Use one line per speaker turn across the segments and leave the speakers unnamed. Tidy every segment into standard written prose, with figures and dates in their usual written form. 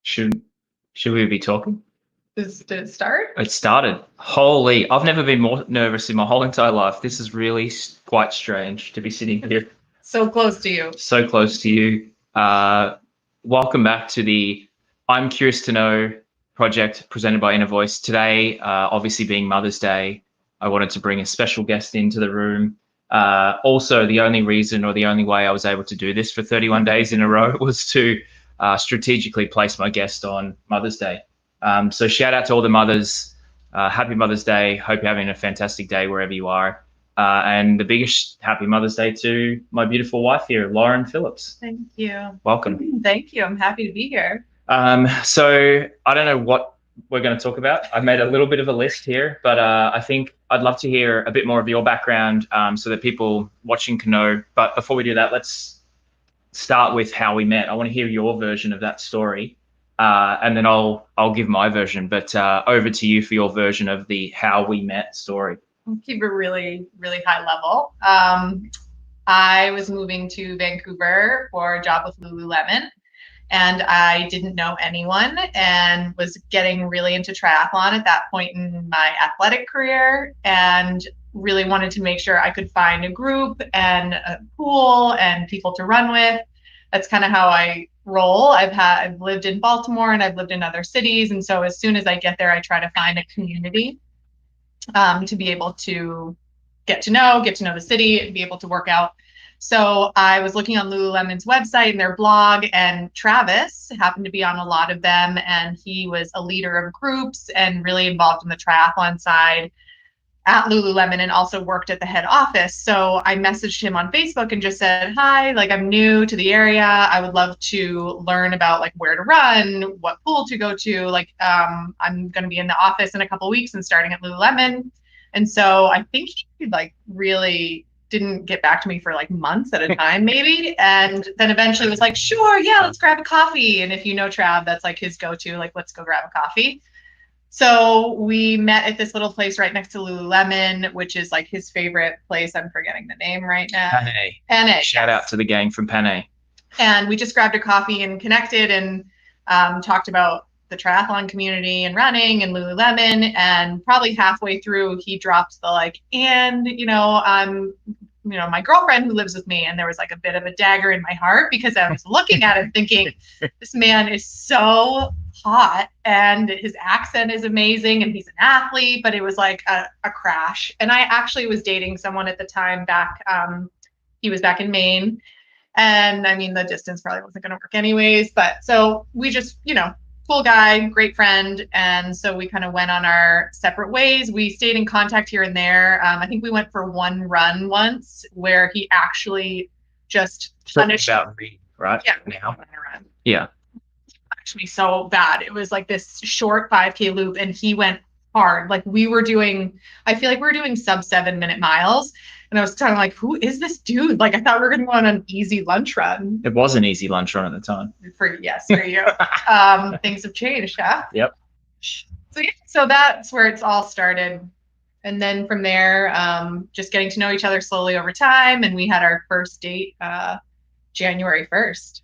Should should we be talking?
Did it start?
It started. Holy, I've never been more nervous in my whole entire life. This is really quite strange to be sitting here
So close to you.
so close to you. Welcome back to the I'm Curious to Know project presented by Inner Voice. Today, obviously being Mother's Day, I wanted to bring a special guest into the room. Also, the only reason or the only way I was able to do this for 31 days in a row was to strategically place my guest on Mother's Day. So shout out to all the mothers. Happy Mother's Day. Hope you're having a fantastic day wherever you are. And the biggest happy Mother's Day to my beautiful wife here, Lauren Phillips.
Thank you.
Welcome.
Thank you. I'm happy to be here.
So I don't know what we're going to talk about. I've made a little bit of a list here, but I think I'd love to hear a bit more of your background so that people watching can know. But before we do that, let's start with how we met. I want to hear your version of that story. And then I'll give my version, but over to you for your version of the how we met story.
I'll keep it really, really high level. I was moving to Vancouver for a job with Lululemon, and I didn't know anyone and was getting really into triathlon at that point in my athletic career, and really wanted to make sure I could find a group and a pool and people to run with. That's kind of how I roll. I've lived in Baltimore and I've lived in other cities, and so as soon as I get there, I try to find a community to be able to get to know the city and be able to work out. So I was looking on Lululemon's website and their blog, and Travis happened to be on a lot of them, and he was a leader of groups and really involved in the triathlon side at Lululemon, and also worked at the head office. So I messaged him on Facebook and just said, hi, like I'm new to the area. I would love to learn about like where to run, what pool to go to. Like I'm going to be in the office in a couple of weeks and starting at Lululemon. And so I think he like really didn't get back to me for like months at a time maybe. And then eventually was like, sure, yeah, let's grab a coffee. And if you know Trav, that's like his go-to, like let's go grab a coffee. So we met at this little place right next to Lululemon, which is like his favorite place. I'm forgetting the name right now.
Panay. Shout out to the gang from Panay.
And we just grabbed a coffee and connected and talked about the triathlon community and running and Lululemon. And probably halfway through, he dropped the like, and my girlfriend who lives with me. And there was like a bit of a dagger in my heart because I was looking at him thinking, this man is so hot and his accent is amazing and he's an athlete, but it was like a crash. And I actually was dating someone at the time back, he was back in Maine. And I mean, the distance probably wasn't going to work anyways, but so we just, cool guy, great friend. And so we kind of went on our separate ways. We stayed in contact here and there. I think we went for one run once where he actually just punished
me, right?
Yeah.
Now.
Run.
Yeah.
Me so bad. It was like this short 5K loop and he went hard. Like I feel like we were doing sub 7-minute miles. And I was kind of like, who is this dude? Like I thought we were going to go on an easy lunch run.
It was an easy lunch run at the time.
For you. Things have changed, huh?
Yep.
So that's where it's all started. And then from there, just getting to know each other slowly over time. And we had our first date January 1st.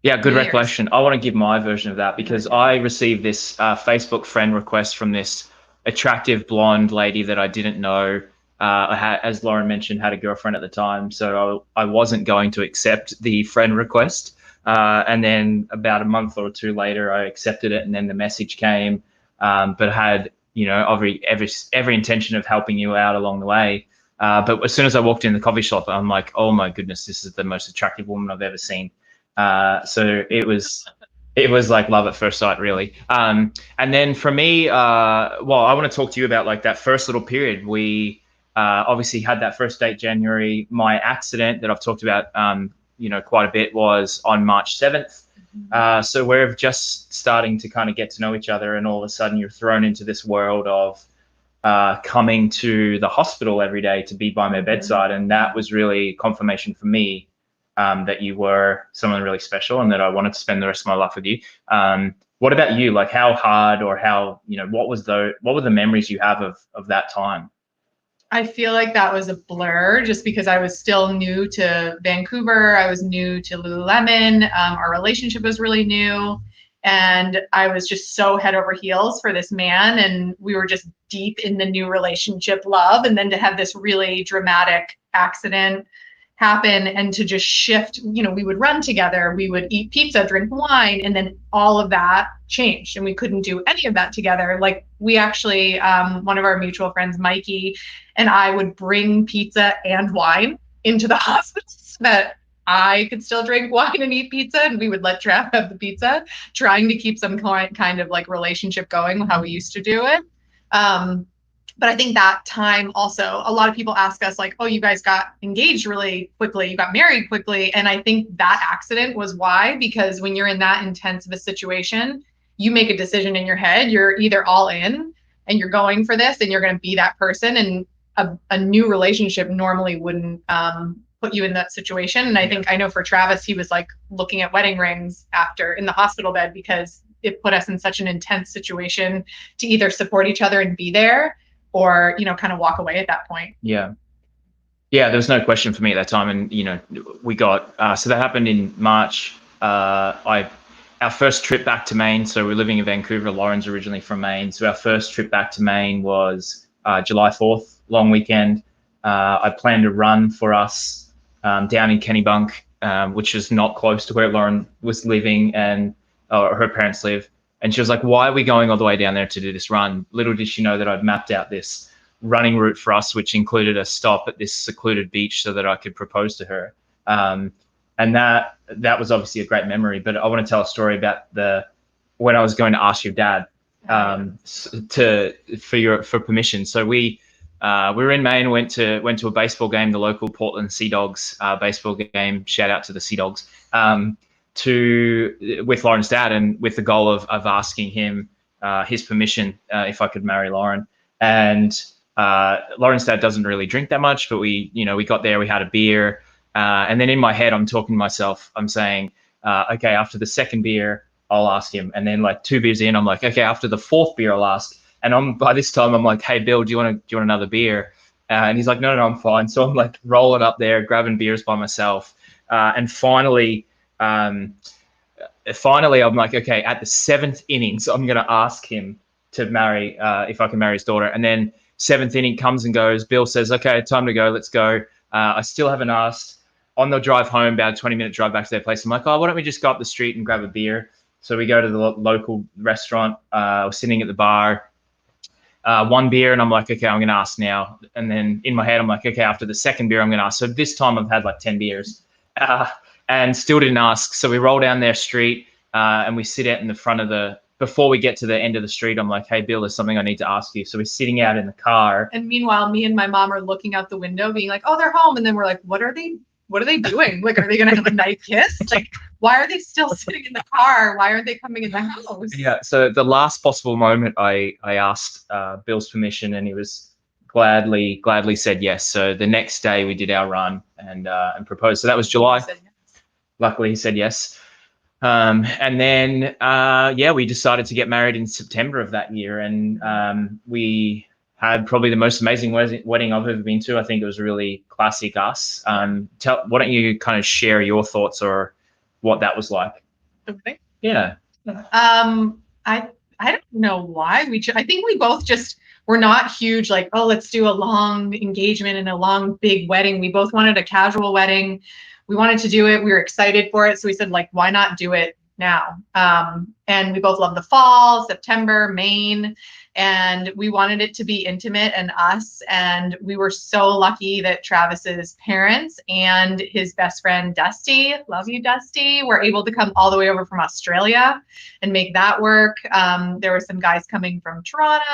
Yeah, good recollection. I want to give my version of that because I received this Facebook friend request from this attractive blonde lady that I didn't know. I had, as Lauren mentioned, had a girlfriend at the time, so I wasn't going to accept the friend request. And then about a month or two later, I accepted it, and then the message came, but had every intention of helping you out along the way. But as soon as I walked in the coffee shop, I'm like, oh my goodness, this is the most attractive woman I've ever seen. So it was like love at first sight, really. And then for me, I want to talk to you about like that first little period. We obviously had that first date January. My accident that I've talked about, quite a bit was on March 7th. So we're just starting to kind of get to know each other, and all of a sudden you're thrown into this world of coming to the hospital every day to be by my bedside. And that was really confirmation for me that you were someone really special and that I wanted to spend the rest of my life with you. What about you? Like how hard or how, what were the memories you have of that time?
I feel like that was a blur just because I was still new to Vancouver. I was new to Lululemon. Our relationship was really new. And I was just so head over heels for this man. And we were just deep in the new relationship love. And then to have this really dramatic accident happen and to just shift, we would run together, we would eat pizza, drink wine, and then all of that changed. And we couldn't do any of that together. Like we actually, one of our mutual friends, Mikey, and I would bring pizza and wine into the hospital so that I could still drink wine and eat pizza, and we would let Trav have the pizza, trying to keep some kind of like relationship going, how we used to do it. But I think that time also, a lot of people ask us like, oh, you guys got engaged really quickly, you got married quickly. And I think that accident was why, because when you're in that intense of a situation, you make a decision in your head, you're either all in and you're going for this and you're going to be that person. And a new relationship normally wouldn't put you in that situation. And I know for Travis, he was like looking at wedding rings after in the hospital bed because it put us in such an intense situation to either support each other and be there or, kind of walk away at that point.
Yeah, there was no question for me at that time. And, we got, so that happened in March. Our first trip back to Maine. So we're living in Vancouver. Lauren's originally from Maine. So our first trip back to Maine was July 4th, long weekend. I planned a run for us down in Kennebunk, which is not close to where Lauren was living and her parents live. And she was like, why are we going all the way down there to do this run? Little did she know that I'd mapped out this running route for us, which included a stop at this secluded beach so that I could propose to her. And that was obviously a great memory. But I want to tell a story about when I was going to ask your dad for permission. So we were in Maine, went to a baseball game, the local Portland Sea Dogs baseball game. Shout out to the Sea Dogs. With Lauren's dad, and with the goal of asking him his permission if I could marry Lauren. And Lauren's dad doesn't really drink that much, but we got there, we had a beer, and then in my head I'm talking to myself, I'm saying, okay, after the second beer I'll ask him, and then like 2 beers in I'm like, okay, after the 4th beer I'll ask. And by this time I'm like, hey Bill, do you want another beer? And he's like, no, I'm fine. So I'm like rolling up there, grabbing beers by myself, and finally I'm like, okay, at the 7th innings, I'm going to ask him to marry, if I can marry his daughter. And then 7th inning comes and goes. Bill says, okay, time to go. Let's go. I still haven't asked. On the drive home, about a 20-minute drive back to their place, I'm like, oh, why don't we just go up the street and grab a beer? So we go to the local restaurant. We're sitting at the bar. 1 beer, and I'm like, okay, I'm going to ask now. And then in my head, I'm like, okay, after the 2nd beer, I'm going to ask. So this time I've had like 10 beers. And still didn't ask. So we roll down their street and we sit out in the front of before we get to the end of the street, I'm like, hey, Bill, there's something I need to ask you. So we're sitting out in the car.
And meanwhile, me and my mom are looking out the window being like, oh, they're home. And then we're like, what are they doing? Like, are they going to have a night kiss? Like, why are they still sitting in the car? Why aren't they coming in the house?
Yeah. So the last possible moment I asked Bill's permission, and he was gladly said yes. So the next day we did our run and proposed. So that was July. Luckily, he said yes. And then, we decided to get married in September of that year. And we had probably the most amazing wedding I've ever been to. I think it was really classic us. Why don't you kind of share your thoughts or what that was like?
Okay.
Yeah.
I don't know why. I think we both just were not huge, like, oh, let's do a long engagement and a long, big wedding. We both wanted a casual wedding. We wanted to do it. We were excited for it. So we said, like, why not do it now? And we both love the fall, September, Maine, and we wanted it to be intimate and us. And we were so lucky that Travis's parents and his best friend, Dusty, love you, Dusty, were able to come all the way over from Australia and make that work. There were some guys coming from Toronto,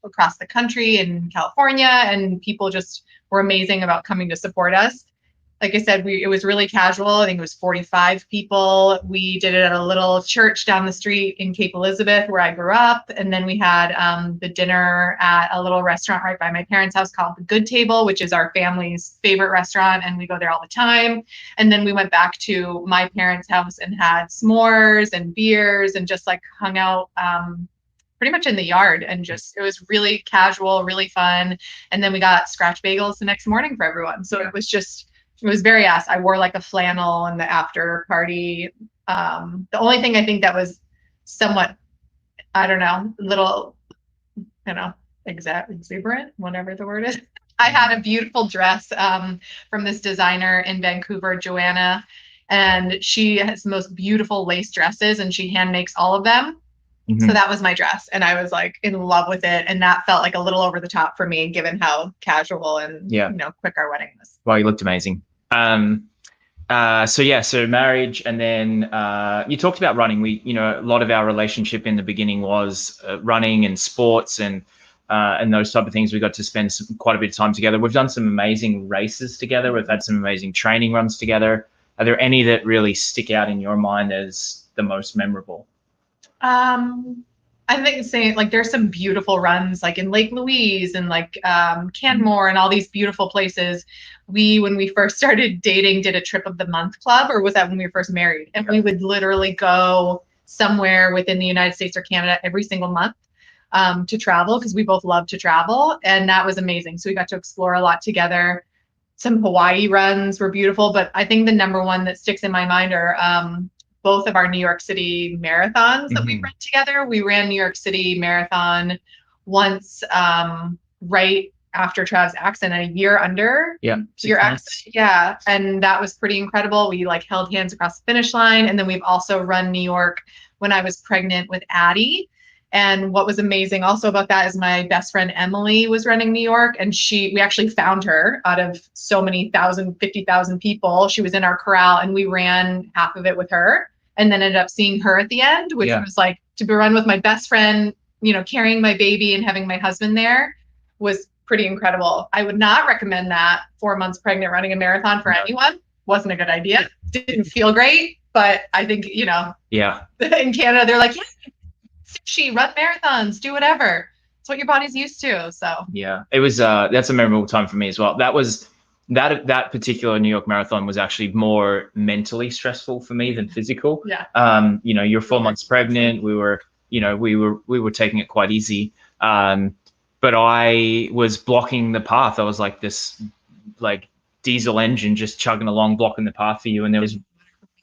across the country, in California, and people just were amazing about coming to support us. Like I said, it was really casual. I think it was 45 people. We did it at a little church down the street in Cape Elizabeth, where I grew up. And then we had the dinner at a little restaurant right by my parents' house called The Good Table, which is our family's favorite restaurant. And we go there all the time. And then we went back to my parents' house and had s'mores and beers and just like hung out pretty much in the yard. And just, it was really casual, really fun. And then we got scratch bagels the next morning for everyone. So it was very us. I wore like a flannel in the after party. The only thing I think that was somewhat, I don't know, little, exuberant, whatever the word is. I had a beautiful dress from this designer in Vancouver, Joanna, and she has the most beautiful lace dresses, and she hand makes all of them. Mm-hmm. So that was my dress, and I was like in love with it, and that felt like a little over the top for me, given how casual and quick our wedding was.
Well, you looked amazing. So marriage, and then you talked about running. A lot of our relationship in the beginning was running and sports and those type of things. We got to spend quite a bit of time together. We've done some amazing races together. We've had some amazing training runs together. Are there any that really stick out in your mind as the most memorable?
I think saying like there's some beautiful runs like in Lake Louise and like Canmore and all these beautiful places. When we first started dating, did a trip of the month club, or was that when we were first married? And we would literally go somewhere within the United States or Canada every single month to travel, because we both love to travel, and that was amazing. So we got to explore a lot together. Some Hawaii runs were beautiful, but I think the number one that sticks in my mind are both of our New York City marathons that we ran together. We ran New York City Marathon once right after Trav's accident, a year under your accident. Yeah. And that was pretty incredible. We like held hands across the finish line. And then we've also run New York when I was pregnant with Addie. And what was amazing also about that is my best friend Emily was running New York, and we actually found her out of so many 50,000 people. She was in our corral, and we ran half of it with her, and then ended up seeing her at the end, which was like, to be run with my best friend, carrying my baby and having my husband there was pretty incredible. I would not recommend that 4 months pregnant running a marathon for anyone. Wasn't a good idea. Didn't feel great, but I think, in Canada, they're like, run marathons, do whatever. It's what your body's used to. So
it was that's a memorable time for me as well. That particular New York Marathon was actually more mentally stressful for me than physical. You're 4 months pregnant. We were taking it quite easy, but I was blocking the path. I was like this diesel engine just chugging along, blocking the path for you. And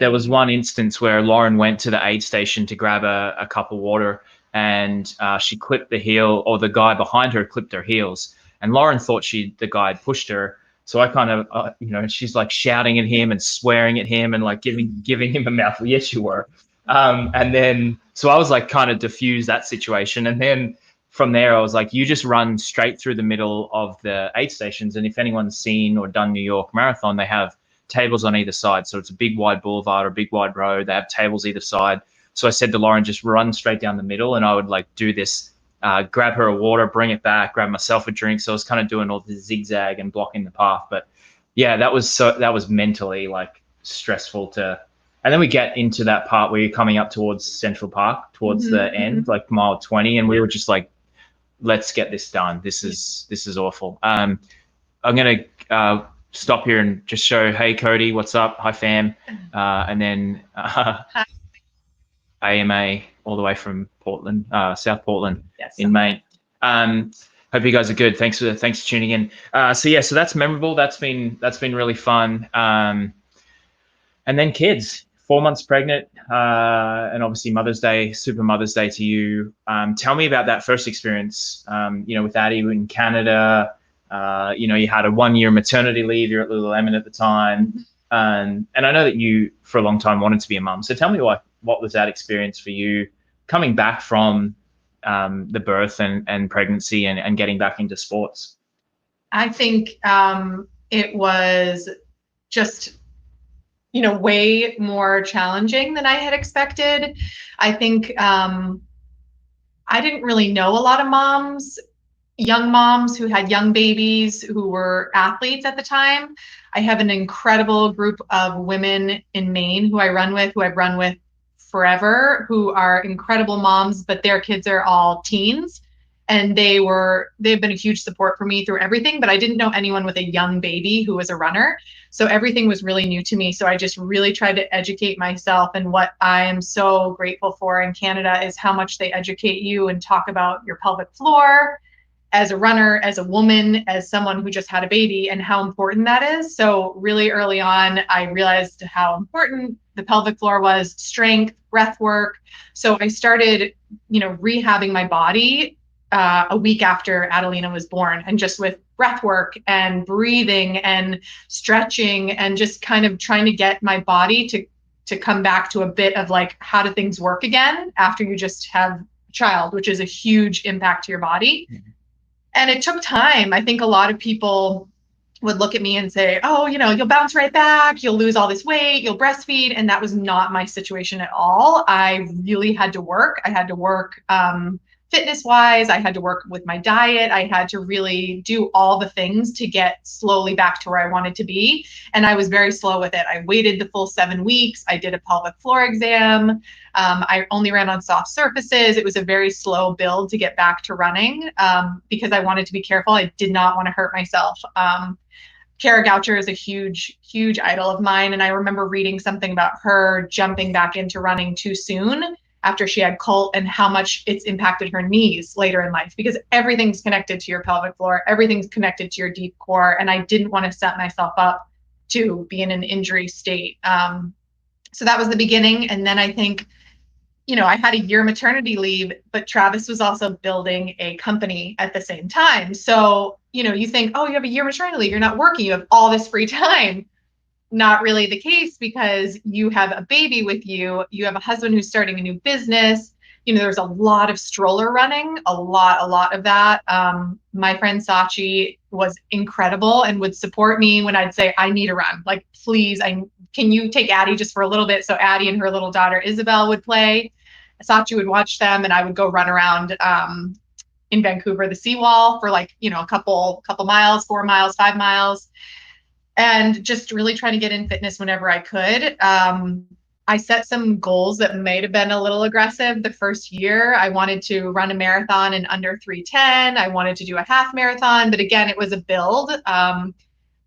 there was one instance where Lauren went to the aid station to grab a cup of water, and she clipped the heel, or the guy behind her clipped her heels. And Lauren thought the guy had pushed her. So I kind of, she's like shouting at him and swearing at him and like giving him a mouthful. Yes, you were. And then, so I was like kind of diffuse that situation. And then from there, I was like, you just run straight through the middle of the aid stations. And if anyone's seen or done New York Marathon, they have tables on either side. So it's a big wide boulevard or a big wide road. They have tables either side. So I said to Lauren, just run straight down the middle. And I would like do this, grab her a water, bring it back, grab myself a drink. So I was kind of doing all the zigzag and blocking the path. But yeah, that was mentally like stressful and then we get into that part where you're coming up towards Central Park, towards the end, like mile 20. And we were just like, let's get this done. This is awful. I'm going to stop here and just show, hey, Cody, what's up? Hi, fam. And then AMA all the way from Portland, South Portland in Maine. Hope you guys are good. Thanks for tuning in. So that's memorable. That's been really fun. And then kids, 4 months pregnant, and obviously Mother's Day, Super Mother's Day to you. Tell me about that first experience, with Addie in Canada. You had a 1 year maternity leave. You're at Lululemon at the time. And I know that you, for a long time, wanted to be a mum. So tell me what was that experience for you coming back from the birth and pregnancy and getting back into sports?
I think it was just, way more challenging than I had expected. I think I didn't really know a lot of moms, young moms who had young babies who were athletes at the time. I have an incredible group of women in Maine who I've run with forever, who are incredible moms, but their kids are all teens. And they've been a huge support for me through everything, but I didn't know anyone with a young baby who was a runner. So everything was really new to me. So I just really tried to educate myself. And what I am so grateful for in Canada is how much they educate you and talk about your pelvic floor as a runner, as a woman, as someone who just had a baby, and how important that is. So really early on, I realized how important the pelvic floor was, strength, breath work. So I started, rehabbing my body a week after Adelina was born, and just with breath work and breathing and stretching and just kind of trying to get my body to come back to a bit of like, how do things work again after you just have a child, which is a huge impact to your body. Mm-hmm. And it took time. I think a lot of people would look at me and say, oh, you'll bounce right back, you'll lose all this weight, you'll breastfeed. And that was not my situation at all. I really had to work. I had to work fitness wise. I had to work with my diet. I had to really do all the things to get slowly back to where I wanted to be. And I was very slow with it. I waited the full 7 weeks. I did a pelvic floor exam. I only ran on soft surfaces. It was a very slow build to get back to running because I wanted to be careful. I did not want to hurt myself. Kara Goucher is a huge, huge idol of mine. And I remember reading something about her jumping back into running too soon after she had Colt, and how much it's impacted her knees later in life, because everything's connected to your pelvic floor, everything's connected to your deep core. And I didn't want to set myself up to be in an injury state. So that was the beginning. And then I think, I had a year maternity leave, but Travis was also building a company at the same time. So, you think, oh, you have a year maternity leave, you're not working, you have all this free time. Not really the case, because you have a baby with you. You have a husband who's starting a new business. There's a lot of stroller running, a lot of that. My friend Sachi was incredible and would support me when I'd say, I need a run. Like, please, can you take Addie just for a little bit? So Addie and her little daughter, Isabel, would play. Sachi would watch them, and I would go run around in Vancouver, the seawall for like, a couple miles, 4 miles, 5 miles. And just really trying to get in fitness whenever I could. I set some goals that might have been a little aggressive. The first year, I wanted to run a marathon in under 3:10. I wanted to do a half marathon, but again, it was a build.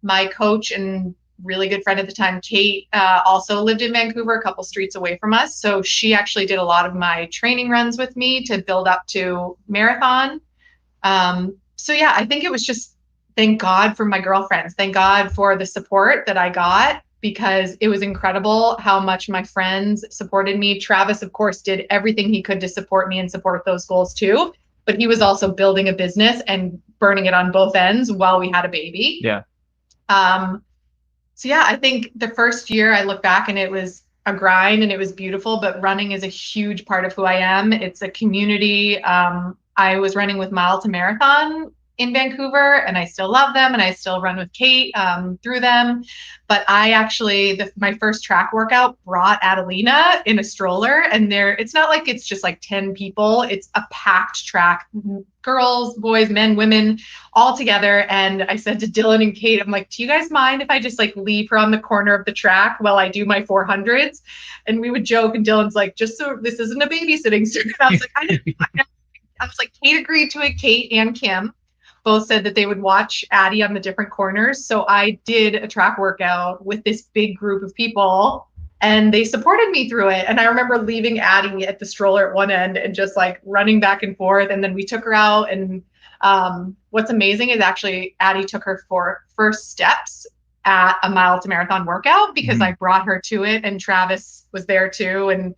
My coach and really good friend at the time, Kate, also lived in Vancouver, a couple streets away from us. So she actually did a lot of my training runs with me to build up to marathon. So yeah, I think it was just, thank God for my girlfriends. Thank God for the support that I got, because it was incredible how much my friends supported me. Travis, of course, did everything he could to support me and support those goals too. But he was also building a business and burning it on both ends while we had a baby.
Yeah.
So yeah, I think the first year I look back and it was a grind and it was beautiful, but running is a huge part of who I am. It's a community. I was running with Mile to Marathon in Vancouver, and I still love them, and I still run with Kate through them. But I actually, my first track workout brought Adelina in a stroller, and it's not like it's just like 10 people. It's a packed track, girls, boys, men, women, all together. And I said to Dylan and Kate, I'm like, do you guys mind if I just like leave her on the corner of the track while I do my 400s? And we would joke, and Dylan's like, just so this isn't a babysitting student. I was like, I was like, Kate agreed to it. Kate and Kim both said that they would watch Addie on the different corners. So I did a track workout with this big group of people, and they supported me through it. And I remember leaving Addie at the stroller at one end and just like running back and forth. And then we took her out. And what's amazing is actually Addie took her first steps at a Mile to Marathon workout, because I brought her to it, and Travis was there too. And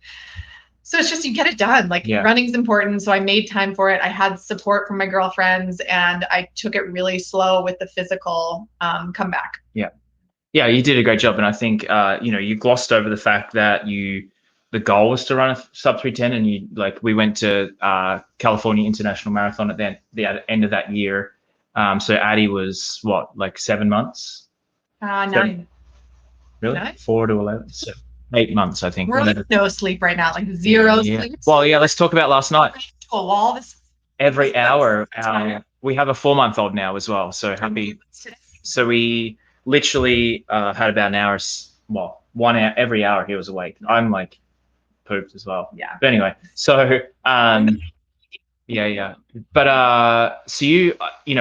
so it's just, you get it done. Like, running's important. So I made time for it. I had support from my girlfriends, and I took it really slow with the physical comeback.
Yeah. Yeah, you did a great job. And I think, you glossed over the fact that the goal was to run a sub 3:10, and we went to California International Marathon at the end of that year. So Addie was what, like 7 months?
9.
Really?
9?
4 to 11. So 8 months, I think.
We're like no sleep right now, like zero sleep.
Well, yeah, let's talk about last night. Every hour. We have a 4-month-old now as well, so happy. So we literally had about an hour, 1 hour every hour he was awake. I'm like pooped as well.
Yeah.
But anyway, so yeah. But so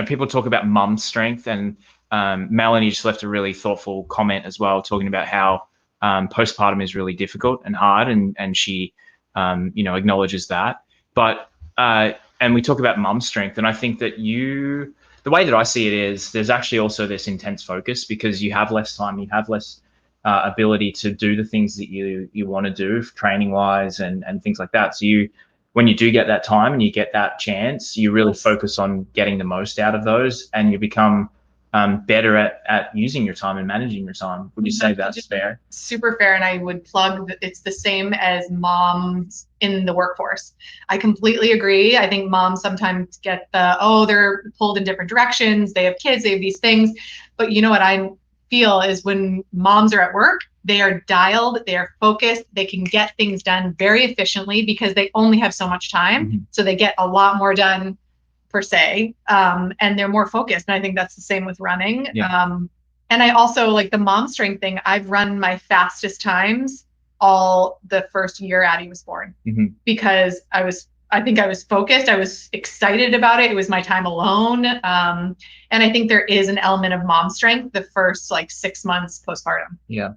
people talk about mum strength, and Melanie just left a really thoughtful comment as well, talking about how postpartum is really difficult and hard, and she acknowledges that. But and we talk about mum strength, and I think that the way that I see it is there's actually also this intense focus because you have less time, you have less ability to do the things that you want to do training wise and things like that. So when you do get that time and you get that chance, you really focus on getting the most out of those, and you become better at using your time and managing your time. Would you say that's fair?
Super fair. And I would plug that it's the same as moms in the workforce. I completely agree. I think moms sometimes get they're pulled in different directions. They have kids, they have these things. But you know what I feel is when moms are at work, they are dialed, they are focused, they can get things done very efficiently because they only have so much time. Mm-hmm. So they get a lot more done per se, and they're more focused. And I think that's the same with running. Yeah. And I also like the mom strength thing. I've run my fastest times all the first year Addie was born, mm-hmm. because I think I was focused. I was excited about it. It was my time alone. And I think there is an element of mom strength the first 6 months postpartum.
Yeah.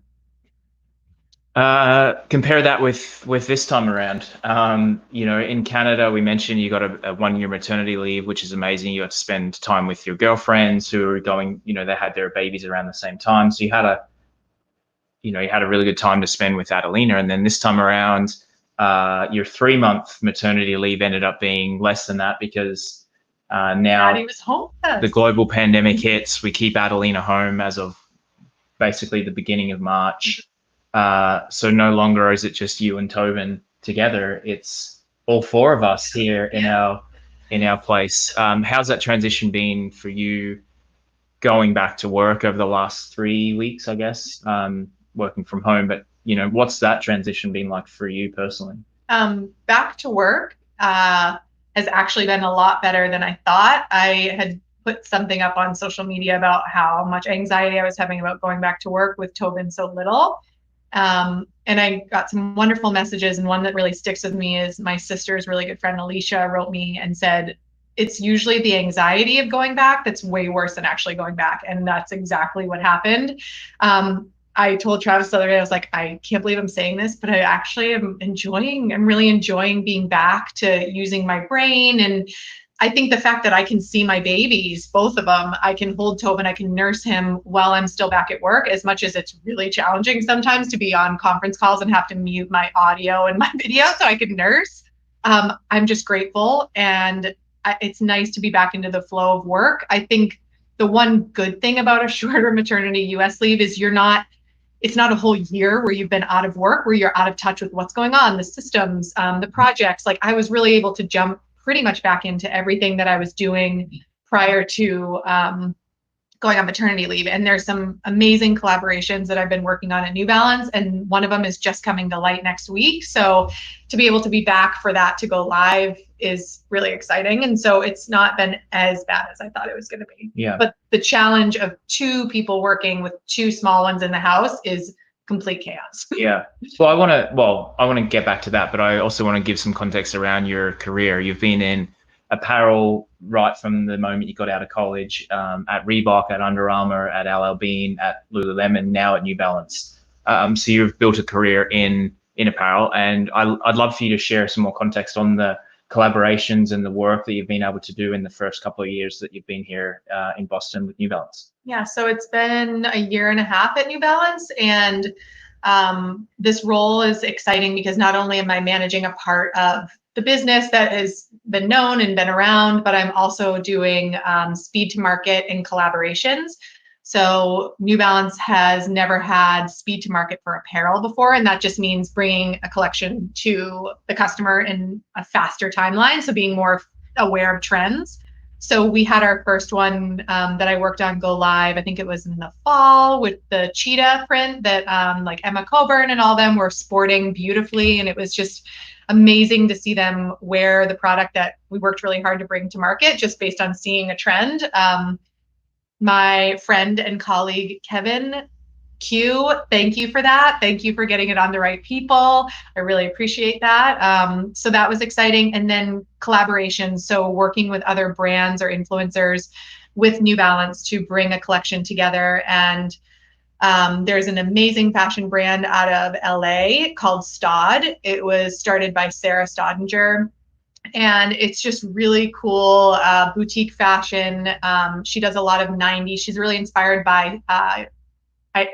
Compare that with this time around. In Canada, we mentioned you got a 1 year maternity leave, which is amazing. You got to spend time with your girlfriends who are going, they had their babies around the same time. So you had a really good time to spend with Adelina. And then this time around, your 3-month maternity leave ended up being less than that because now
Addie was home.
The global pandemic hits. We keep Adelina home as of basically the beginning of March. So no longer is it just you and Tobin together. It's all 4 of us here in our place. How's that transition been for you going back to work over the last 3 weeks, I guess, working from home? But, what's that transition been like for you personally?
Back to work has actually been a lot better than I thought. I had put something up on social media about how much anxiety I was having about going back to work with Tobin so little. And I got some wonderful messages, and one that really sticks with me is my sister's really good friend Alicia wrote me and said, it's usually the anxiety of going back that's way worse than actually going back. And that's exactly what happened. I told Travis the other day, I was like, I can't believe I'm saying this, but I actually I'm really enjoying being back to using my brain. And I think the fact that I can see my babies, both of them, I can hold Tobin, I can nurse him while I'm still back at work, as much as it's really challenging sometimes to be on conference calls and have to mute my audio and my video so I can nurse. I'm just grateful. And it's nice to be back into the flow of work. I think the one good thing about a shorter maternity US leave is it's not a whole year where you've been out of work, where you're out of touch with what's going on, the systems, the projects. I was really able to jump pretty much back into everything that I was doing prior to going on maternity leave. And there's some amazing collaborations that I've been working on at New Balance. And one of them is just coming to light next week. So to be able to be back for that to go live is really exciting. And so it's not been as bad as I thought it was going to be.
Yeah.
But the challenge of 2 people working with 2 small ones in the house is complete chaos.
Yeah. Well, I want to get back to that, but I also want to give some context around your career. You've been in apparel right from the moment you got out of college, at Reebok, at Under Armour, at LL Bean, at Lululemon, now at New Balance. So you've built a career in apparel, and I'd love for you to share some more context on the collaborations and the work that you've been able to do in the first couple of years that you've been here in Boston with New Balance.
Yeah, so it's been a year and a half at New Balance, and this role is exciting because not only am I managing a part of the business that has been known and been around, but I'm also doing speed to market and collaborations. So New Balance has never had speed to market for apparel before, and that just means bringing a collection to the customer in a faster timeline, so being more aware of trends. So we had our first one that I worked on go live. I think it was in the fall with the cheetah print that Emma Coburn and all them were sporting beautifully. And it was just amazing to see them wear the product that we worked really hard to bring to market just based on seeing a trend. My friend and colleague, Kevin Q, thank you for that. Thank you for getting it on the right people. I really appreciate that. So that was exciting. And then collaboration. So working with other brands or influencers with New Balance to bring a collection together. And there's an amazing fashion brand out of LA called Stod. It was started by Sarah Stodinger. And it's just really cool boutique fashion. She does a lot of 90s. She's really inspired by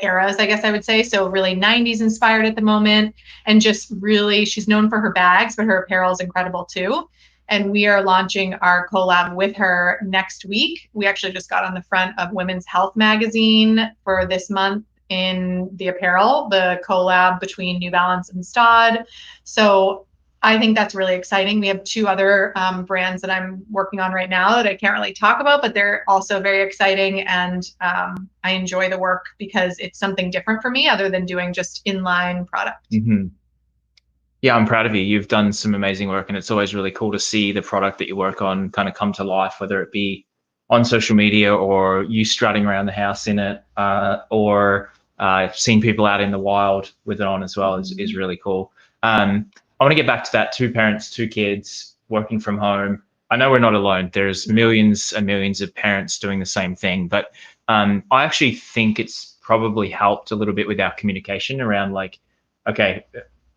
eras, I guess I would say. So really 90s inspired at the moment. And just really, she's known for her bags, but her apparel is incredible too. And we are launching our collab with her next week. We actually just got on the front of Women's Health magazine for this month in the apparel, the collab between New Balance and Staud. So I think that's really exciting. We have two other brands that I'm working on right now that I can't really talk about, but they're also very exciting. And I enjoy the work because it's something different for me other than doing just inline product.
Mm-hmm. Yeah, I'm proud of you. You've done some amazing work, and it's always really cool to see the product that you work on kind of come to life, whether it be on social media or you strutting around the house in it, or seeing people out in the wild with it on as well is really cool. I want to get back to that 2 parents, 2 kids working from home. I know we're not alone. There's millions and millions of parents doing the same thing, but I actually think it's probably helped a little bit with our communication around like, okay,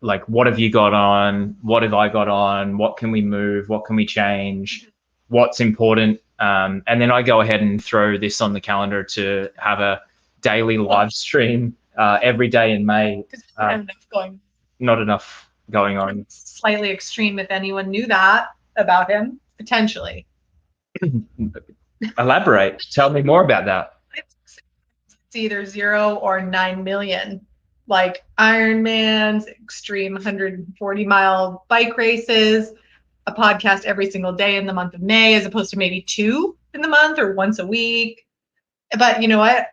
like what have you got on? What have I got on? What can we move? What can we change? What's important? And then I go ahead and throw this on the calendar to have a daily live stream every day in May. Not enough going on.
Slightly extreme if anyone knew that about him, potentially.
Elaborate. Tell me more about that.
It's either 0 or 9 million. Like Ironmans, extreme 140-mile bike races, a podcast every single day in the month of May, as opposed to maybe 2 in the month or once a week. But you know what?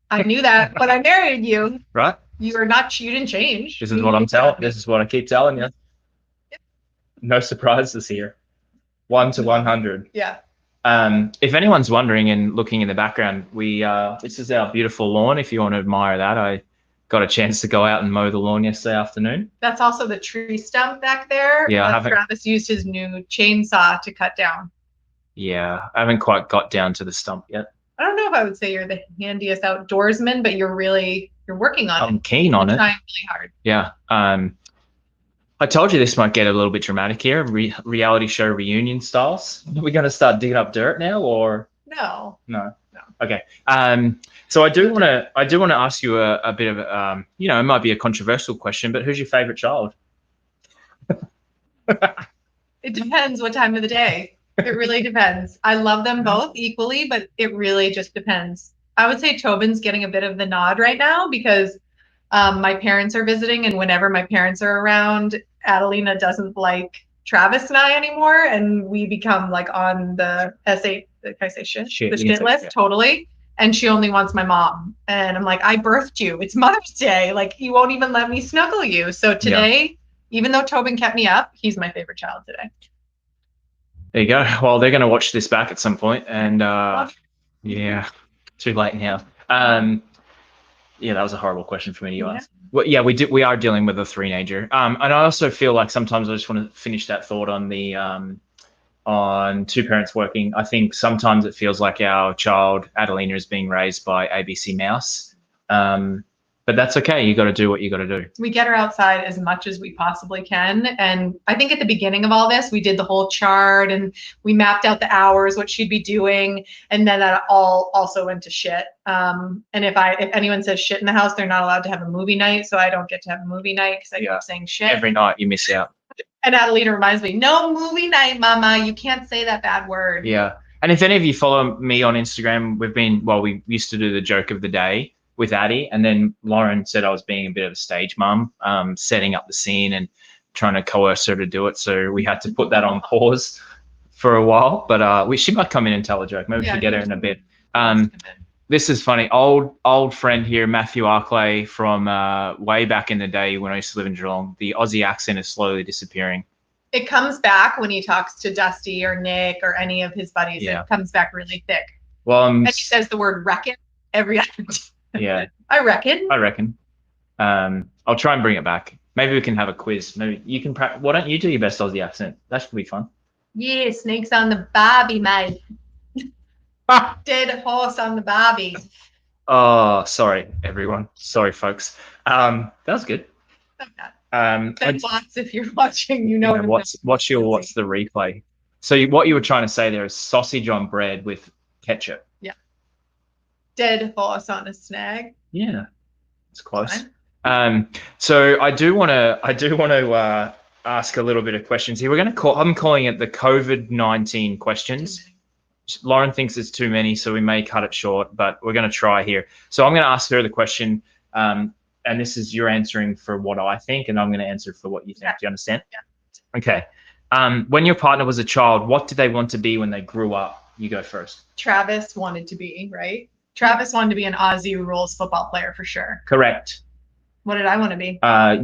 I knew that when I married you.
Right.
You didn't change.
This is what I'm telling. This is what I keep telling you. Yep. No surprises here. 1 to 100.
Yeah.
If anyone's wondering and looking in the background, this is our beautiful lawn. If you want to admire that, I got a chance to go out and mow the lawn yesterday afternoon.
That's also the tree stump back there.
Yeah,
Travis used his new chainsaw to cut down.
Yeah, I haven't quite got down to the stump yet.
I don't know if I would say you're the handiest outdoorsman, but you're working on it.
I'm keen on it.
Trying really hard.
Yeah. I told you this might get a little bit dramatic here, reality show reunion styles. Are we going to start digging up dirt now, or
no?
Okay. So I do want to ask you a bit of it might be a controversial question, but who's your favorite child?
It depends what time of the day. It really depends. I love them both equally, but it really just depends. I would say Tobin's getting a bit of the nod right now because my parents are visiting, and whenever my parents are around, Adelina doesn't like Travis and I anymore, and we become like on the S8, can I say shit? The shit list, yeah. Totally. And she only wants my mom. And I'm like, I birthed you. It's Mother's Day. Like, you won't even let me snuggle you. So today, even though Tobin kept me up, he's my favorite child today.
There you go. Well, they're going to watch this back at some point, and yeah, too late now. Yeah, that was a horrible question for me to ask. Well, yeah, we are dealing with a 3-nager. And I also feel like sometimes I just want to finish that thought on the on 2 parents working. I think sometimes it feels like our child Adelina is being raised by ABC Mouse. But that's okay. You got to do what you got to do. We
get her outside as much as we possibly can. And I think at the beginning of all this, we did the whole chart and we mapped out the hours, what she'd be doing. And then that all also went to shit. And if anyone says shit in the house, they're not allowed to have a movie night. So I don't get to have a movie night because I keep saying shit.
Every night you miss out.
And Adelina reminds me, no movie night, mama. You can't say that bad word.
Yeah. And if any of you follow me on Instagram, we used to do the joke of the day with Addie, and then Lauren said I was being a bit of a stage mum, setting up the scene and trying to coerce her to do it. So we had to put that on pause for a while. But she might come in and tell a joke. Maybe we should get her in a bit. This is funny. Old friend here, Matthew Arclay from way back in the day when I used to live in Geelong. The Aussie accent is slowly disappearing.
It comes back when he talks to Dusty or Nick or any of his buddies. Yeah. It comes back really thick.
Well,
and he says the word reckon every other time.
Yeah.
I reckon.
I'll try and bring it back. Maybe we can have a quiz. Maybe you can practice. Why don't you do your best Aussie accent? That should be fun.
Yeah, snakes on the Barbie, mate. Dead horse on the Barbie.
Oh, sorry, everyone. Sorry, folks. That was good.
Send lots if you're watching. You know
what's the replay? So what you were trying to say there is sausage on bread with ketchup.
Yeah. Dead horse on a snag.
Yeah, it's close. So I do want to ask a little bit of questions here. I'm calling it the COVID-19 questions. Lauren thinks it's too many, so we may cut it short, but we're going to try here. So I'm going to ask her the question, and this is you're answering for what I think, and I'm going to answer for what you think. Do you understand?
Yeah.
Okay. When your partner was a child, what did they want to be when they grew up? You go first.
Travis wanted to be, right? Travis wanted to be an Aussie rules football player for sure.
Correct.
What did I want to be?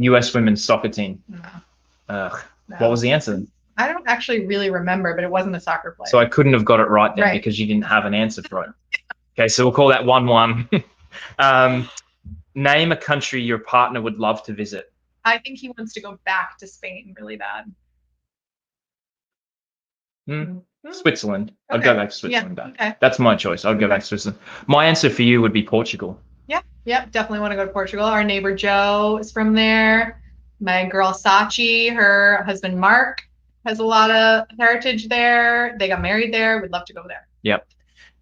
U.S. women's soccer team.
No.
What was the answer?
I don't actually really remember, but it wasn't a soccer player.
So I couldn't have got it right then because you didn't have an answer for it. Okay, so we'll call that 1-1. Name a country your partner would love to visit.
I think he wants to go back to Spain really bad.
Switzerland. I'd go back to Switzerland.
Yeah. Okay.
That's my choice. I'd go back to Switzerland. My answer for you would be Portugal.
Yeah, definitely want to go to Portugal. Our neighbor Joe is from there. My girl Sachi, her husband Mark has a lot of heritage there. They got married there. We'd love to go there.
Yep.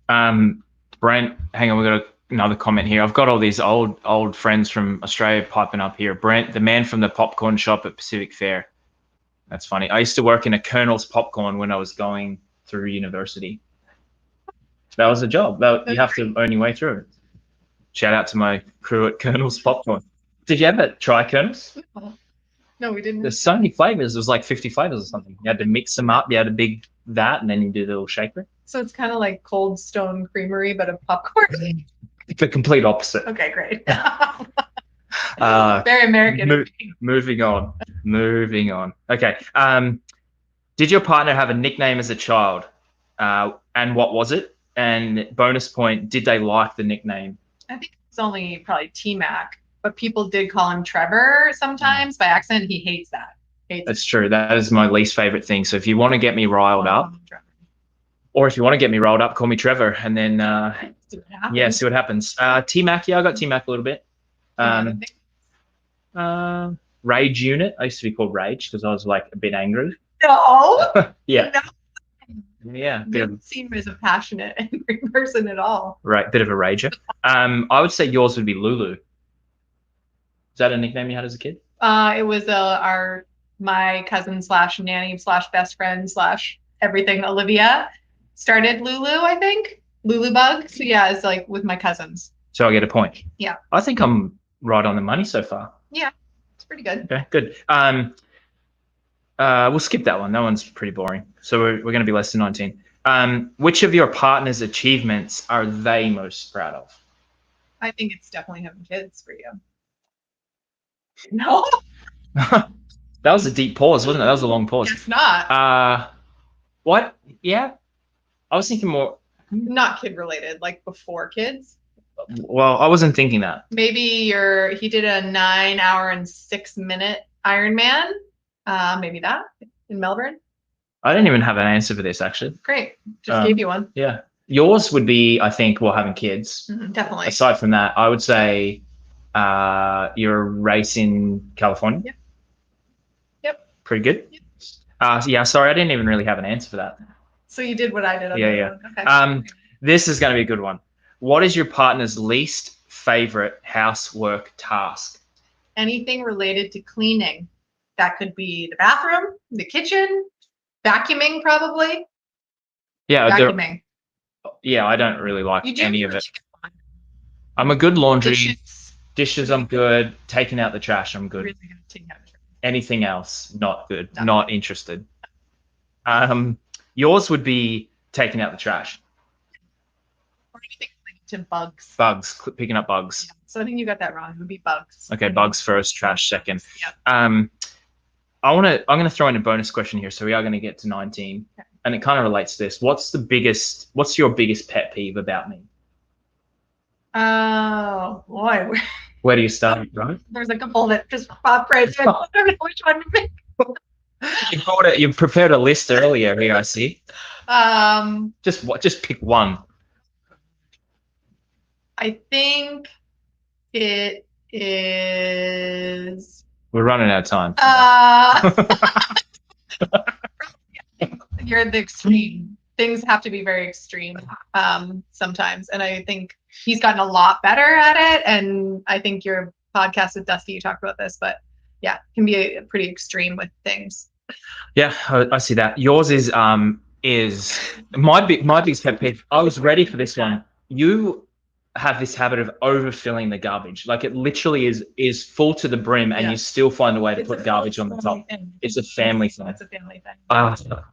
Brent, hang on, we got another comment here. I've got all these old friends from Australia piping up here. Brent, the man from the popcorn shop at Pacific Fair. That's funny. I used to work in a Colonel's popcorn when I was going through university. That was a job. You have to earn your way through it. Shout out to my crew at Colonel's Popcorn. Did you ever try Colonel's?
No, we didn't.
There's so many flavors. It was like 50 flavors or something. You had to mix them up. You had a big that, and then you do the little shaker.
So it's kind of like Cold Stone Creamery, but of popcorn.
The complete opposite.
Okay, great. Very American.
Moving on. Okay. Did your partner have a nickname as a child? And what was it? And bonus point, did they like the nickname?
I think it's only probably T-Mac, but people did call him Trevor sometimes by accident. He hates that.
That's true. That is my least favorite thing. So if you want to get me riled up, or if you want to get me riled up, call me Trevor, and then see what happens. T-Mac, I got T-Mac a little bit. Rage Unit. I used to be called Rage because I was like a bit angry.
No.
Yeah.
No.
Yeah.
You don't seem as a passionate, angry person at all.
Right. Bit of a rager. I would say yours would be Lulu. Is that a nickname you had as a kid?
It was my cousin / nanny / best friend / everything. Olivia started Lulu, I think. Lulu Bug. So yeah, it's like with my cousins.
So I get a point.
Yeah.
I think I'm right on the money so far.
Yeah, it's pretty good.
Okay, good. We'll skip that one. That one's pretty boring. So we're going to be less than 19. Which of your partner's achievements are they most proud of?
I think it's definitely having kids for you. No.
That was a deep pause, wasn't it? That was a long pause.
It's not.
What? Yeah. I was thinking more.
Not kid related, like before kids.
Well, I wasn't thinking that.
Maybe he did a 9 hour and 6 minute Ironman. Maybe that in Melbourne.
I don't even have an answer for this, actually.
Great. Just gave you one.
Yeah. Yours would be, I think, having kids.
Definitely.
Aside from that, I would say you're a race in California.
Yep.
Pretty good. Yep. Sorry, I didn't even really have an answer for that.
So you did what I did.
Yeah. Okay. This is going to be a good one. What is your partner's least favorite housework task?
Anything related to cleaning. That could be the bathroom, the kitchen, vacuuming probably.
Yeah.
Vacuuming.
Yeah, I don't really like any of it. I'm a good laundry. Dishes I'm good. Taking out the trash, I'm good. Really anything else, not good. No. Not interested. Yours would be taking out the trash.
Or anything related to bugs.
Bugs, picking up bugs.
Yeah. So I think you got that wrong. It would be bugs.
Okay, bugs first, trash second.
Yeah.
I'm gonna throw in a bonus question here, so we are gonna get to 19, okay. And it kind of relates to this. What's your biggest pet peeve about me?
Oh boy.
Where do you start, right?
There's a couple that just popped right in. I don't know which one to pick.
You prepared a list earlier here, I see. Just pick one.
I think it is
We're running out of time.
You're the extreme. Things have to be very extreme sometimes. And I think he's gotten a lot better at it. And I think your podcast with Dusty, you talked about this, but yeah, can be pretty extreme with things.
Yeah, I see that. Yours is my biggest pet peeve. I was ready for this one. You have this habit of overfilling the garbage. Like it literally is full to the brim, and you still find a way to put garbage on the top. It's a family thing.
It's a family thing.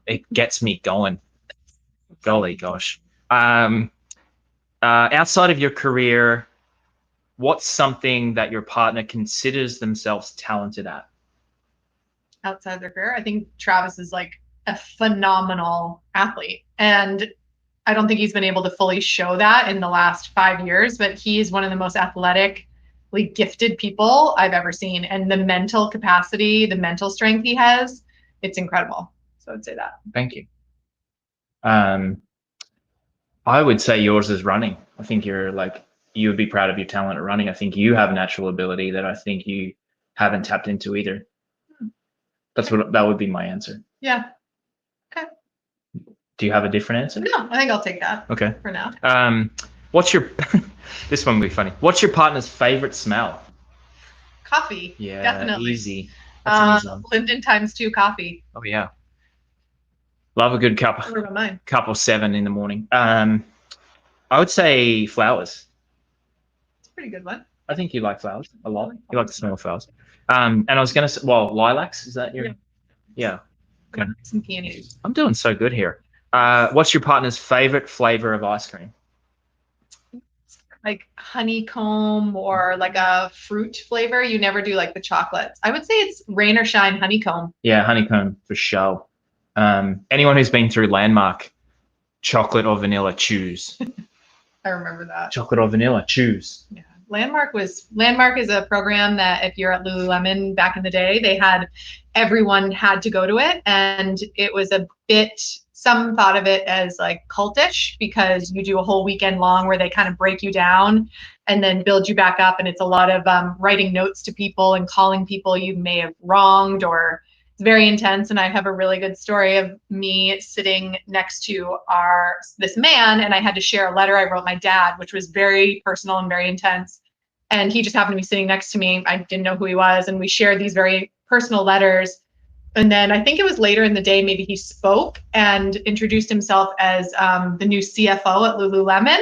It gets me going. Golly gosh. Outside of your career, what's something that your partner considers themselves talented at?
Outside their career, I think Travis is like a phenomenal athlete, and I don't think he's been able to fully show that in the last 5 years, but he's one of the most athletically gifted people I've ever seen. And the mental capacity, the mental strength he has, it's incredible. So I'd say that.
Thank you. I would say yours is running. I think you would be proud of your talent at running. I think you have a natural ability that I think you haven't tapped into either. That would be my answer.
Yeah. Okay.
Do you have a different answer?
No, I think I'll take that.
Okay.
For now.
What's your this one will be funny. What's your partner's favorite smell?
Coffee.
Yeah,
definitely.
Easy. That's an easy one.
Linden ×2 coffee.
Oh yeah. Love a good cup.
What about mine?
Cup or 7 in the morning. I would say flowers.
It's a pretty good one.
I think you like flowers a lot. You like the smell of flowers. And I was gonna say, well, lilacs. Is that your? Yeah. Okay.
Some peonies.
I'm doing so good here. What's your partner's favorite flavor of ice cream?
Like honeycomb or like a fruit flavor. You never do like the chocolates. I would say it's rain or shine honeycomb.
Yeah, honeycomb for sure. Anyone who's been through Landmark, chocolate or vanilla, choose.
I remember that.
Chocolate or vanilla, choose.
Yeah. Landmark is a program that if you're at Lululemon back in the day, everyone had to go to it. And it was a bit, some thought of it as like cultish because you do a whole weekend long where they kind of break you down and then build you back up. And it's a lot of writing notes to people and calling people you may have wronged, or it's very intense. And I have a really good story of me sitting next to this man, and I had to share a letter I wrote my dad, which was very personal and very intense. And he just happened to be sitting next to me. I didn't know who he was. And we shared these very personal letters. And then I think it was later in the day, maybe he spoke and introduced himself as the new CFO at Lululemon.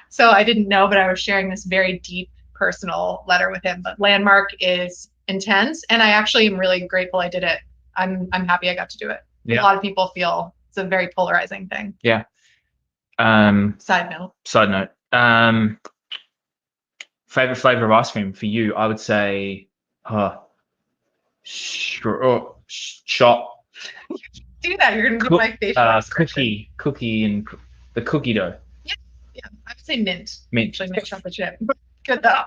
So I didn't know, but I was sharing this very deep personal letter with him. But Landmark is intense. And I actually am really grateful I did it. I'm happy I got to do it.
Yeah.
A lot of people feel it's a very polarizing thing.
Yeah.
Side note.
Favorite flavor of ice cream for you? I would say shot.
Do that. You're gonna do my facial
cookie and the cookie dough.
Yeah. I would say mint.
Mint.
Actually, mint chocolate chip. Good though.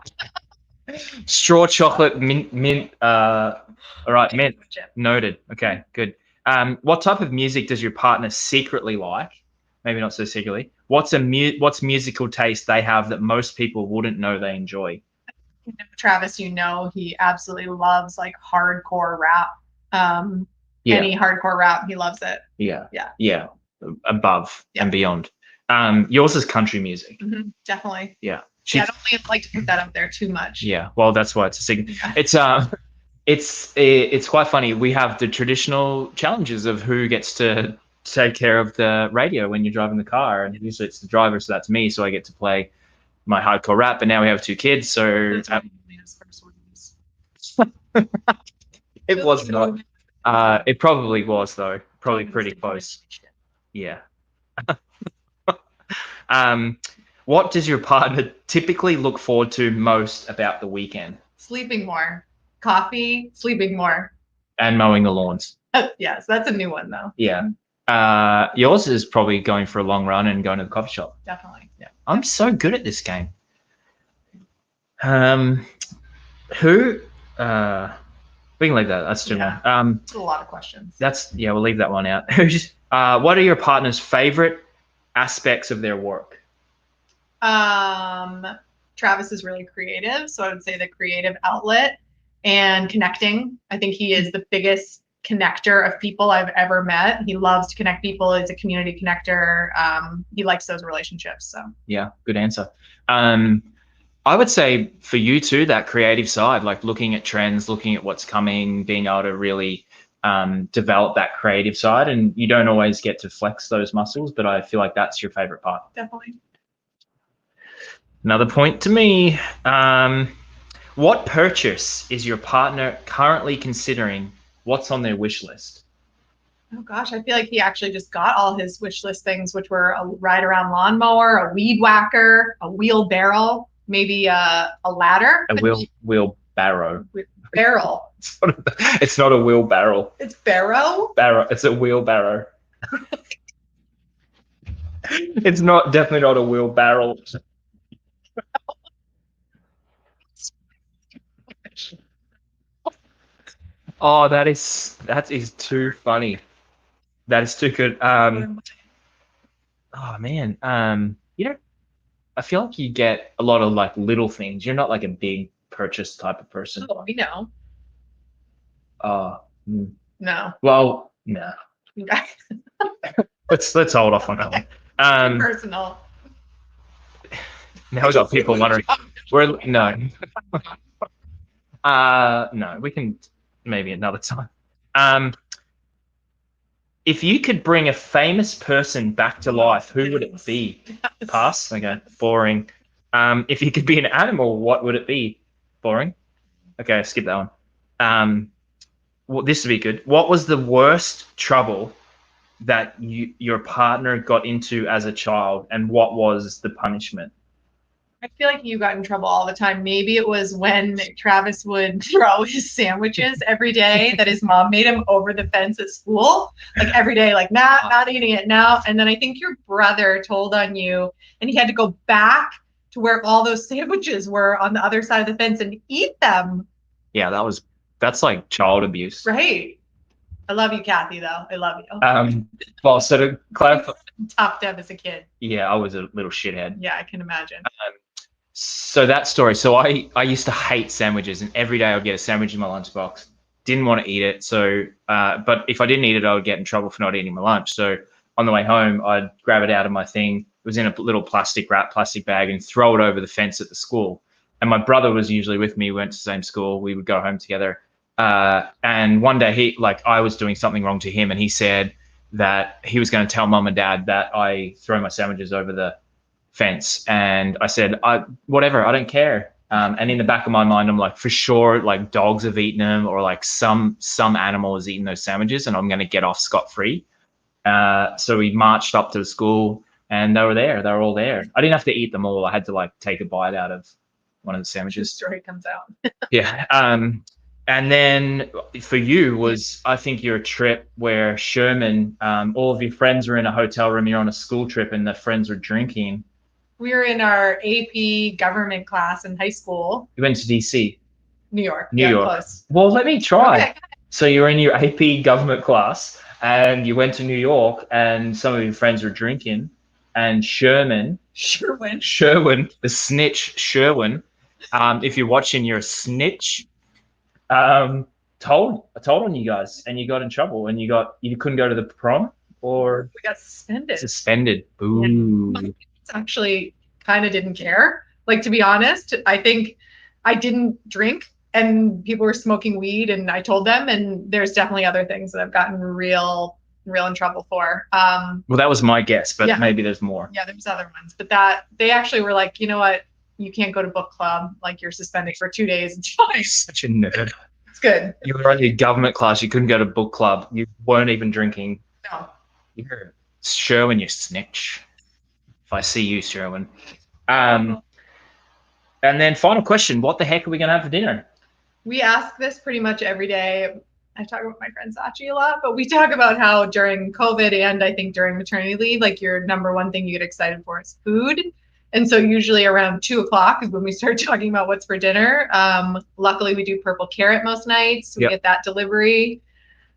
Straw chocolate mint. All right, mint.
Chip.
Noted. Okay, good. What type of music does your partner secretly like? Maybe not so secretly. What's musical taste they have that most people wouldn't know they enjoy?
Travis, he absolutely loves like hardcore rap. Any hardcore rap, he loves it.
Yeah. Above and beyond. Yours is country music.
Mm-hmm, definitely.
Yeah.
I don't really like to put that out there too much.
Yeah. Well, that's why it's a secret. Yeah. It's quite funny. We have the traditional challenges of who gets to take care of the radio when you're driving the car, and usually it's the driver, so that's me. So I get to play my hardcore rap. But now we have 2 kids, so it was not. It probably was though. Probably pretty close. Yeah. What does your partner typically look forward to most about the weekend?
Sleeping more. Coffee, sleeping more.
And mowing the lawns.
Yes, that's a new one though.
Yeah. Yours is probably going for a long run and going to the coffee shop.
Definitely.
Yeah. I'm so good at this game. Who? We can leave that. That's too long.
It's a lot of questions.
We'll leave that one out. What are your partner's favorite aspects of their work?
Travis is really creative, so I would say the creative outlet. and connecting. I think he is the biggest connector of people I've ever met. He loves to connect people. He's a community connector. He likes those relationships. So
yeah, good answer. I would say for you too, that creative side, like looking at trends, looking at what's coming, being able to really develop that creative side. And you don't always get to flex those muscles, but I feel like that's your favorite part.
Definitely.
Another point to me. What purchase is your partner currently considering? What's on their wish list?
Oh gosh, I feel like he actually just got all his wish list things, which were a ride around lawnmower, a weed whacker, a wheelbarrow, maybe a ladder.
A wheelbarrow.
Barrel.
It's not a wheelbarrow.
It's barrow?
Barrow. It's a wheelbarrow. It's definitely not a wheelbarrow. Oh, that is too funny. That is too good. Oh man. I feel like you get a lot of like little things. You're not like a big purchase type of person.
Oh, we know. No.
Well, no. Let's hold off on that one.
Personal.
Now we got people wondering. No. No, we can maybe another time. If you could bring a famous person back to life, who would it be? Pass. Okay. Boring. If you could be an animal, what would it be? Boring. Okay, skip that one. Well, this would be good. What was the worst trouble that your partner got into as a child, and what was the punishment?
I feel like you got in trouble all the time. Maybe it was when Travis would throw his sandwiches every day that his mom made him over the fence at school. Like every day, like, nah, not eating it now. And then I think your brother told on you and he had to go back to where all those sandwiches were on the other side of the fence and eat them.
Yeah, that's like child abuse.
Right. I love you, Kathy, though. I love you.
Well, so to clarify.
Tough to have as a kid.
Yeah, I was a little shithead.
Yeah, I can imagine.
So that story. So I used to hate sandwiches, and every day I'd get a sandwich in my lunchbox. Didn't want to eat it. So, but if I didn't eat it, I would get in trouble for not eating my lunch. So on the way home, I'd grab it out of my thing. It was in a little plastic bag and throw it over the fence at the school. And my brother was usually with me. We went to the same school. We would go home together. And one day I was doing something wrong to him, and he said that he was going to tell mom and dad that I throw my sandwiches over the fence. And I said, whatever, I don't care. And in the back of my mind, I'm like, for sure, like dogs have eaten them, or like some animal has eaten those sandwiches, and I'm going to get off scot-free. So we marched up to the school, and they were there. They were all there. I didn't have to eat them all. I had to like take a bite out of one of the sandwiches.
The story comes out.
Yeah. And then for you was, I think, your trip where Sherman, all of your friends were in a hotel room. You're on a school trip, and the friends were drinking.
We were in our AP government class in high school.
You went to DC?
New York.
New York. Close. Well, let me try. Okay. So you're in your AP government class, and you went to New York, and some of your friends were drinking, and Sherwin, the snitch Sherwin, if you're watching, you're a snitch, told on you guys, and you got in trouble, and you couldn't go to the prom, or
we got suspended.
Boo.
Yeah. Actually kind of didn't care. Like, to be honest, I think I didn't drink and people were smoking weed and I told them, and there's definitely other things that I've gotten real in trouble for.
Well, that was my guess, but yeah, maybe there's more.
Yeah, there's other ones, but that they actually were like, you know what? You can't go to book club. Like, you're suspended for 2 days. It's fine.
Such a nerd.
It's good.
You were on your government class. You couldn't go to book club. You weren't even drinking.
No.
You're Sherwin, you snitch. If I see you, Sherwin. And then final question, what the heck are we going to have for dinner?
We ask this pretty much every day. I talk about my friend Sachi a lot, but we talk about how during COVID and I think during maternity leave, like your number one thing you get excited for is food. And so usually around 2:00 is when we start talking about what's for dinner. Luckily, we do purple carrot most nights. We get that delivery.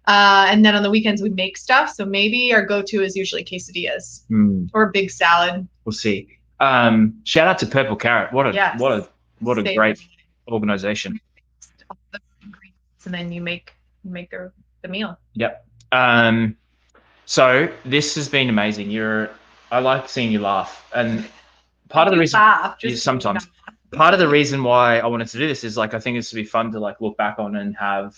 And then on the weekends we make stuff. So maybe our go-to is usually quesadillas or a big salad.
We'll see. Shout out to Purple Carrot. What a great organization.
and then you make the meal.
Yep. So this has been amazing. I like seeing you laugh, and part of the reason sometimes part of the reason why I wanted to do this is like I think this would be fun to like look back on and have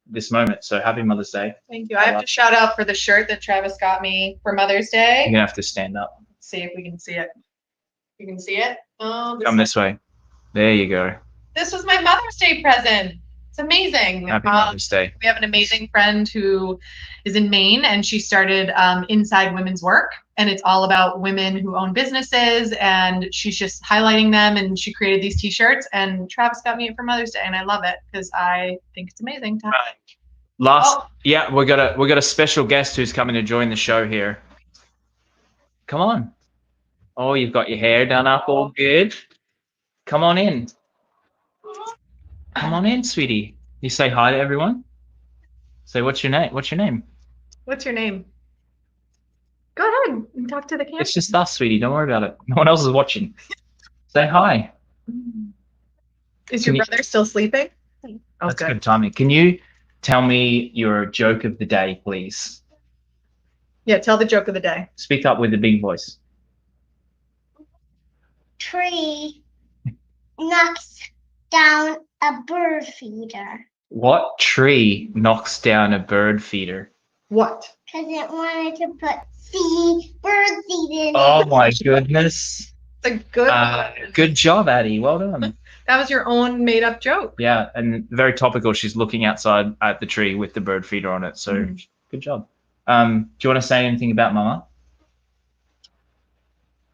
this moment. So happy Mother's Day.
Thank you. I have to shout out for the shirt that Travis got me for Mother's Day.
You're gonna have to stand up.
Let's see if we can see it. You can see it? Oh,
come this way. There you go.
This was my Mother's Day present. It's amazing.
Happy Mother's Day.
We have an amazing friend who is in Maine, and she started Inside Women's Work, and it's all about women who own businesses, and she's just highlighting them, and she created these t-shirts, and Travis got me it for Mother's Day, and I love it because I think it's amazing.
Yeah, we got a special guest who's coming to join the show here. Come on. Oh, you've got your hair done up all good. Come on in. Come on in, sweetie. You say hi to everyone. Say, what's your name? What's your name?
What's your name? Go ahead and talk to the camera.
It's just us, sweetie. Don't worry about it. No one else is watching. Say hi.
Is your brother still sleeping?
That's good timing. Can you tell me your joke of the day, please?
Yeah, tell the joke of the day.
Speak up with a big voice.
Tree knocks down a bird feeder.
What tree knocks down a bird feeder?
What?
Because it wanted to put bird seed in it.
Oh my goodness.
It's a good one.
Good job, Addie. Well done.
That was your own made up joke.
Yeah, and very topical. She's looking outside at the tree with the bird feeder on it. So good job. Do you want to say anything about Mama?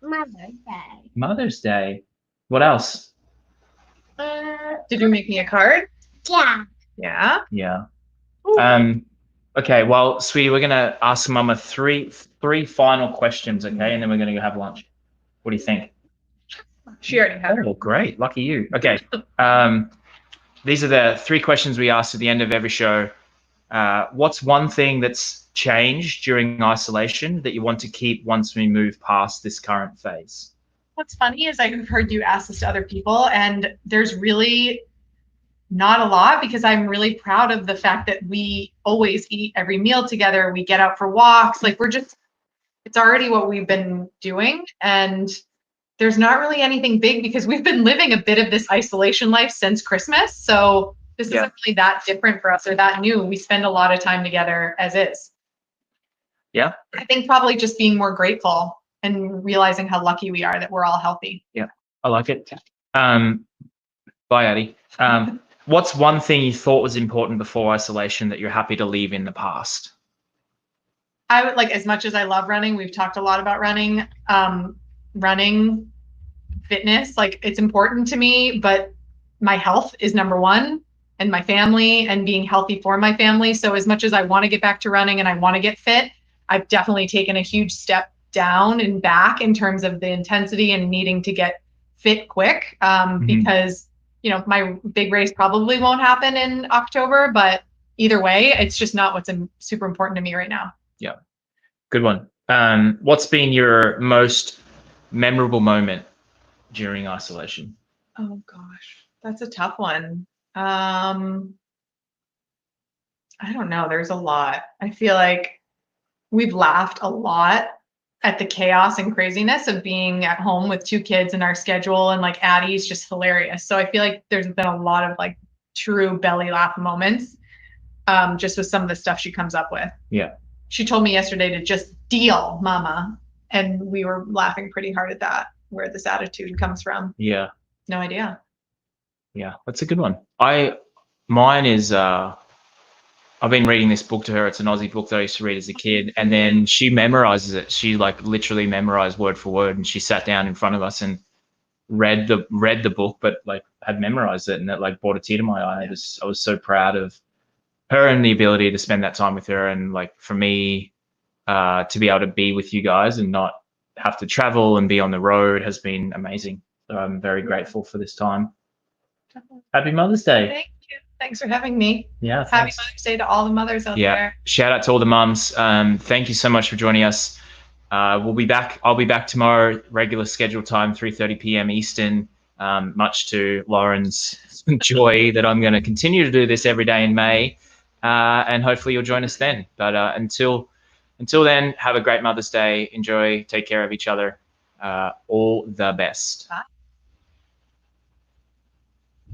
Mother's Day.
Mother's Day. What else?
Did you make me a card?
Yeah.
Yeah.
Yeah. Okay, well, sweetie, we're gonna ask Mama three final questions, okay, and then we're gonna go have lunch. What do you think?
She already had her.
Oh, great. Lucky you. Okay. These are the 3 questions we ask at the end of every show. What's one thing that's changed during isolation that you want to keep once we move past this current phase?
What's funny is I've heard you ask this to other people, and there's really not a lot, because I'm really proud of the fact that we always eat every meal together. We get out for walks. Like it's already what we've been doing. And there's not really anything big because we've been living a bit of this isolation life since Christmas. So this isn't really that different for us or that new. We spend a lot of time together as is.
Yeah.
I think probably just being more grateful and realizing how lucky we are that we're all healthy.
Yeah, I like it. Bye, Addie. What's one thing you thought was important before isolation that you're happy to leave in the past?
I would like, as much as I love running, we've talked a lot about running, running, fitness, like it's important to me, but my health is number one, and my family and being healthy for my family. So as much as I want to get back to running and I want to get fit, I've definitely taken a huge step down and back in terms of the intensity and needing to get fit quick, because my big race probably won't happen in October, but either way, it's just not what's super important to me right now.
Yeah. Good one. What's been your most memorable moment during isolation?
Oh gosh, that's a tough one. I don't know. There's a lot. I feel like we've laughed a lot at the chaos and craziness of being at home with 2 kids in our schedule, and like Addie's just hilarious. So I feel like there's been a lot of like true belly laugh moments, just with some of the stuff she comes up with.
Yeah.
She told me yesterday to just deal, Mama. And we were laughing pretty hard at that, where this attitude comes from.
Yeah.
No idea.
Yeah, that's a good one. Mine is, I've been reading this book to her. It's an Aussie book that I used to read as a kid, and then she memorizes it. She like literally memorized word for word, and she sat down in front of us and read the book, but like had memorized it, and that like brought a tear to my eye. I was so proud of her and the ability to spend that time with her, and like for me to be able to be with you guys and not have to travel and be on the road has been amazing. So I'm very grateful for this time. Happy Mother's Day.
Thank you. Thanks for having me.
Yeah.
Happy Mother's Day to all the mothers out there.
Shout out to all the mums. Thank you so much for joining us. We'll be back. I'll be back tomorrow, regular schedule time, 3:30 p.m. Eastern. much to Lauren's joy that I'm going to continue to do this every day in May, and hopefully you'll join us then. But until then, have a great Mother's Day. Enjoy. Take care of each other. All the best.
Bye.